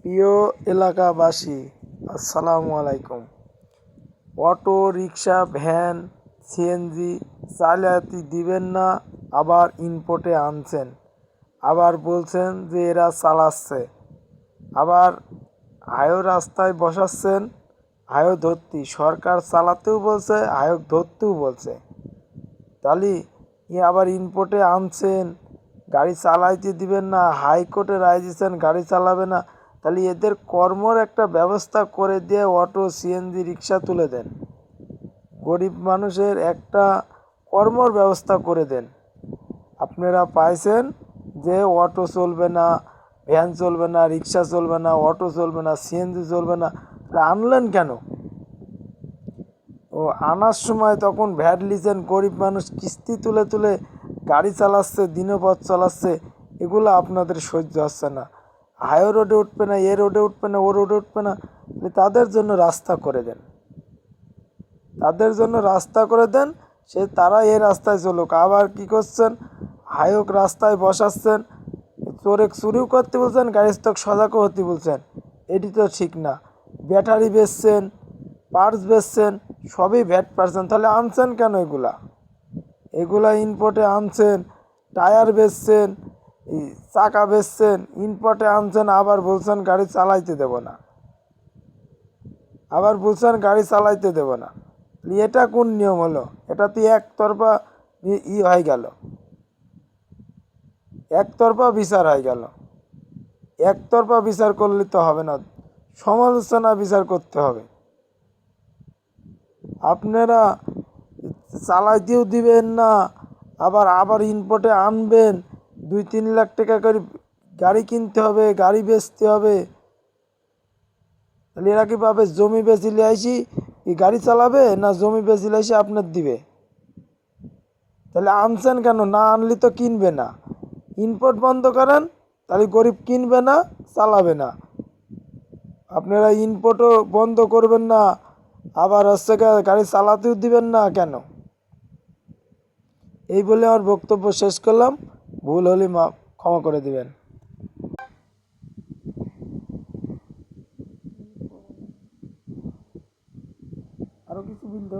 প্রিয় এলাকাবাসী, আসসালামু আলাইকুম। অটো রিক্সা ভ্যান সিএনজি চালাতে দিবেন না, আবার ইনপোর্টে আনছেন, আবার বলছেন যে এরা চালাচ্ছে, আবার হায়ও রাস্তায় বসাচ্ছেন, হায়ও ধরতি সরকার চালাতেও বলছে, হায়ক ধরতেও বলছে। তাহলে আবার ইনপোর্টে আনছেন, গাড়ি চালাইতে দিবেন না, হাইকোর্টে রায় দিচ্ছেন গাড়ি চালাবে না। তাহলে এদের কর্মর একটা ব্যবস্থা করে দিয়ে অটো সিএনজি রিক্সা তুলে দেন, গরিব মানুষের একটা কর্মর ব্যবস্থা করে দেন। আপনারা পাইছেন যে অটো চলবে না, ভ্যান চলবে না, রিক্সা চলবে না, অটো চলবে না, সিএনজি চলবে না, আনলেন কেন? ও আনার সময় তখন ভ্যাট লিছেন, গরিব মানুষ কিস্তি তুলে তুলে গাড়ি চালাচ্ছে, দিনপথ চালাচ্ছে, এগুলো আপনাদের সহ্য হচ্ছে না। হাই রোডে উঠবে না, এ রোডে উঠবে না, ও রোডে উঠবে না, তাদের জন্য রাস্তা করে দেন, তাদের জন্য রাস্তা করে দেন, তারা এই রাস্তায় চলুক। আবার কি করছেন, হায়ক রাস্তায় বসাচ্ছেন, চোরে চুরিও করতে বলছেন, গাড়ি স্টক সজাগও হতে বলছেন। এটি তো ঠিক না। ব্যাটারি বেচছেন, পার্টস বেচছেন, সবই ভ্যাট পারছেন, তাহলে আনছেন কেন? এগুলা ইনপোর্টে আনছেন, টায়ার বেচছেন, চাকা বেচছেন, ইনপোর্টে আনছেন, আবার বলছেন গাড়ি চালাইতে দেব না, আবার বলছেন গাড়ি চালাইতে দেব না। এটা কোন নিয়ম হলো? এটা তো একতরফা হয়ে গেল, একতরফা বিচার হয়ে গেল। একতরফা বিচার করলে তো হবে না, সমালোচনা বিচার করতে হবে। আপনারা চালাইতেও দিবেন না, আবার আবার ইনপোর্টে আনবেন, 2-3 লাখ টাকা করে গাড়ি কিনতে হবে, গাড়ি বেচতে হবে। তাহলে এরা কি পাবে? জমি বেচিলে আইসি কি গাড়ি চালাবে, না জমি বেচিলে আইসি আপনার দিবে? তাহলে আনছেন কেন? না আনলে তো কিনবে না। ইনপোর্ট বন্ধ করেন, তাহলে গরিব কিনবে না, চালাবে না। আপনারা ইনপোর্টও বন্ধ করবেন না, আবার হচ্ছে গাড়ি চালাতেও দিবেন না কেন? এই বলে আমার বক্তব্য শেষ করলাম। ভুল হলে ক্ষমা করে দিবেন। আরো কিছু বলতে